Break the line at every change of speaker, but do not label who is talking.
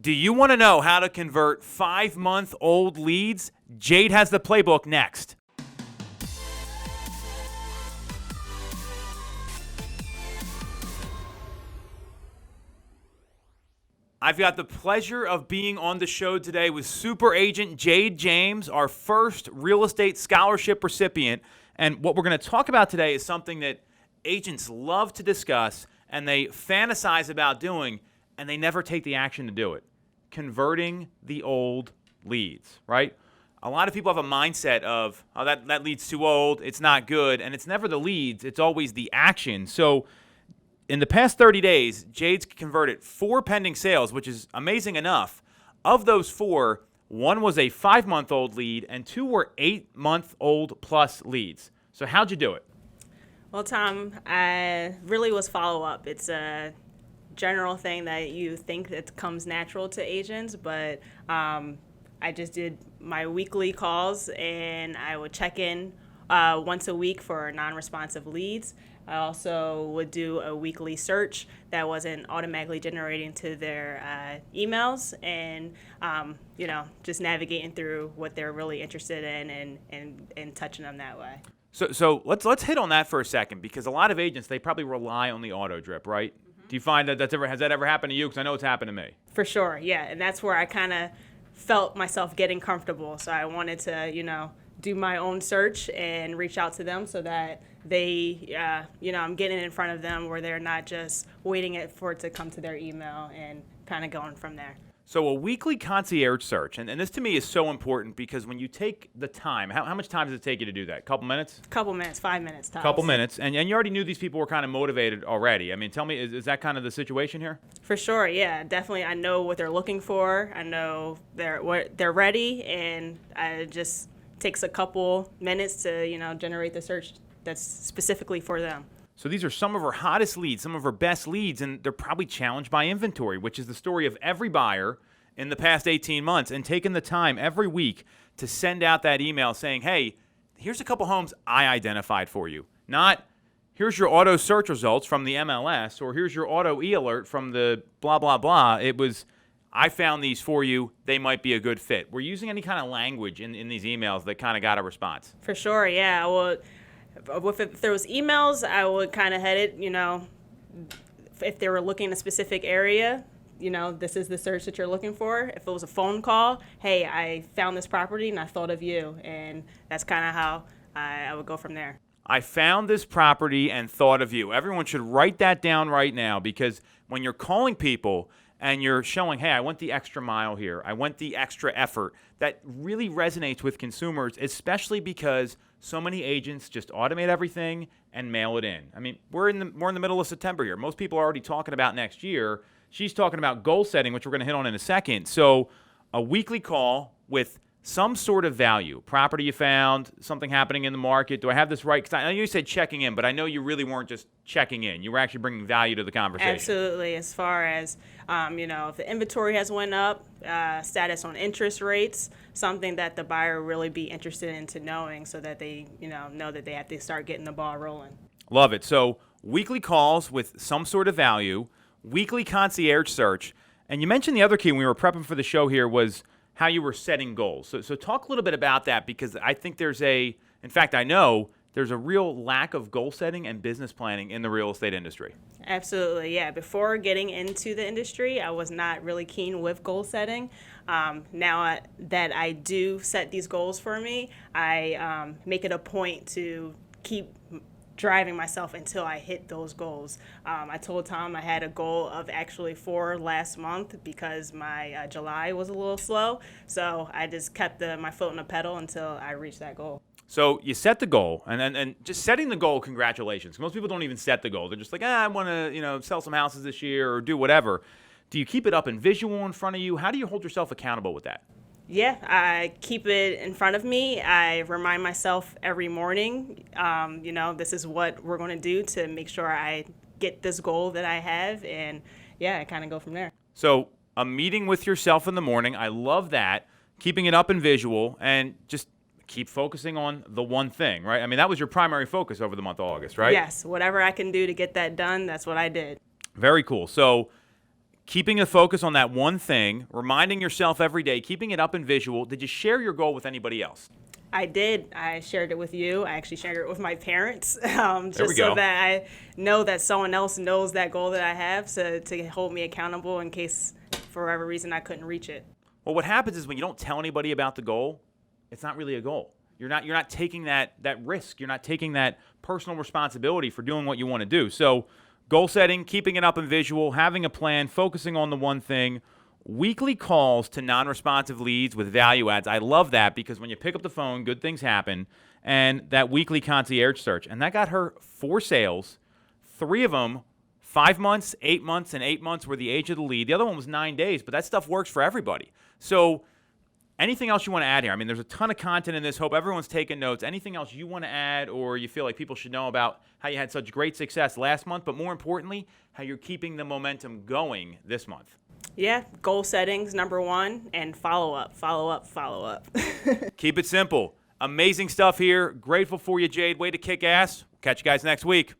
Do you want to know how to convert 5-month-old leads? Jade has the playbook next. I've got the pleasure of being on the show today with super agent Jade James, our first real estate scholarship recipient. And what we're going to talk about today is something that agents love to discuss and they fantasize about doing, and they never take the action to do it. Converting the old leads, right? A lot of people have a mindset of, oh, that lead's too old, it's not good, and it's never the leads, it's always the action. So in the past 30 days, Jade's converted 4 pending sales, which is amazing enough. Of those 4, 1 was a 5-month-old lead and 2 were 8-month-old plus leads. So how'd you do it?
Well, Tom, I really was follow-up. It's a general thing that you think that comes natural to agents, but I just did my weekly calls, and I would check in once a week for non-responsive leads. I also would do a weekly search that wasn't automatically generating to their emails, and just navigating through what they're really interested in and touching them that way.
So let's hit on that for a second, because a lot of agents, they probably rely on the auto drip, right? Mm-hmm. Do you find that has that ever happened to you? Because I know it's happened to me.
For sure, yeah, and that's where I kind of felt myself getting comfortable. So I wanted to, do my own search and reach out to them so that they, I'm getting in front of them where they're not just waiting for it to come to their email and kind of going from there.
So a weekly concierge search, and this to me is so important, because when you take the time, how much time does it take you to do that? Couple minutes?
Couple minutes, 5 minutes tops.
Couple minutes, and you already knew these people were kind of motivated already. I mean, tell me, is that kind of the situation here?
For sure, yeah, definitely. I know what they're looking for. I know they're ready, and it just takes a couple minutes to generate the search that's specifically for them.
So these are some of our hottest leads, some of our best leads, and they're probably challenged by inventory, which is the story of every buyer in the past 18 months, and taking the time every week to send out that email saying, hey, here's a couple homes I identified for you. Not, here's your auto search results from the MLS, or here's your auto e-alert from the blah, blah, blah. It was, I found these for you. They might be a good fit. We're using any kind of language in these emails that kind of got a response.
For sure, yeah. Well, if there was emails, I would kind of head it, if they were looking in a specific area, this is the search that you're looking for. If it was a phone call, hey, I found this property and I thought of you. And that's kind of how I would go from there.
I found this property and thought of you. Everyone should write that down right now, because when you're calling people and you're showing, hey, I went the extra mile here, I went the extra effort, that really resonates with consumers, especially because so many agents just automate everything and mail it in. I mean, we're in the middle of September here. Most people are already talking about next year. She's talking about goal setting, which we're going to hit on in a second. So a weekly call with some sort of value. Property you found, something happening in the market. Do I have this right? Because I know you said checking in, but I know you really weren't just checking in. You were actually bringing value to the conversation.
Absolutely. As far as, if the inventory has went up, status on interest rates, something that the buyer really be interested into knowing, so that they, know that they have to start getting the ball rolling.
Love it. So weekly calls with some sort of value, weekly concierge search. And you mentioned the other key when we were prepping for the show here was how you were setting goals. So talk a little bit about that, because I think I know there's a real lack of goal setting and business planning in the real estate industry.
Absolutely, yeah. Before getting into the industry, I was not really keen with goal setting. Now that I do set these goals for me, I make it a point to keep driving myself until I hit those goals. I told Tom I had a goal of actually 4 last month, because my July was a little slow. So I just kept my foot on the pedal until I reached that goal.
So you set the goal, and just setting the goal, congratulations. Most people don't even set the goal. They're just like, I want to sell some houses this year or do whatever. Do you keep it up in visual in front of you? How do you hold yourself accountable with that?
Yeah, I keep it in front of me. I remind myself every morning, this is what we're going to do to make sure I get this goal that I have. And yeah, I kind of go from there.
So a meeting with yourself in the morning. I love that. Keeping it up in visual, and just keep focusing on the one thing, right? I mean, that was your primary focus over the month of August, right?
Yes, whatever I can do to get that done, that's what I did.
Very cool. So keeping a focus on that one thing, reminding yourself every day, keeping it up and visual. Did you share your goal with anybody else?
I did. I shared it with you. I actually shared it with my parents, just
we go.
so that I know that someone else knows that goal that I have to hold me accountable in case, for whatever reason, I couldn't reach it.
Well, what happens is when you don't tell anybody about the goal, it's not really a goal. You're not taking that risk. You're not taking that personal responsibility for doing what you want to do. So goal setting, keeping it up and visual, having a plan, focusing on the one thing, weekly calls to non-responsive leads with value adds. I love that because when you pick up the phone, good things happen. And that weekly concierge search. And that got her 4 sales, 3 of them 5 months, 8 months, and 8 months were the age of the lead. The other one was 9 days, but that stuff works for everybody. So anything else you want to add here? I mean, there's a ton of content in this. Hope everyone's taking notes. Anything else you want to add or you feel like people should know about how you had such great success last month, but more importantly, how you're keeping the momentum going this month?
Yeah, goal settings, number 1, and follow up.
Keep it simple. Amazing stuff here. Grateful for you, Jade. Way to kick ass. Catch you guys next week.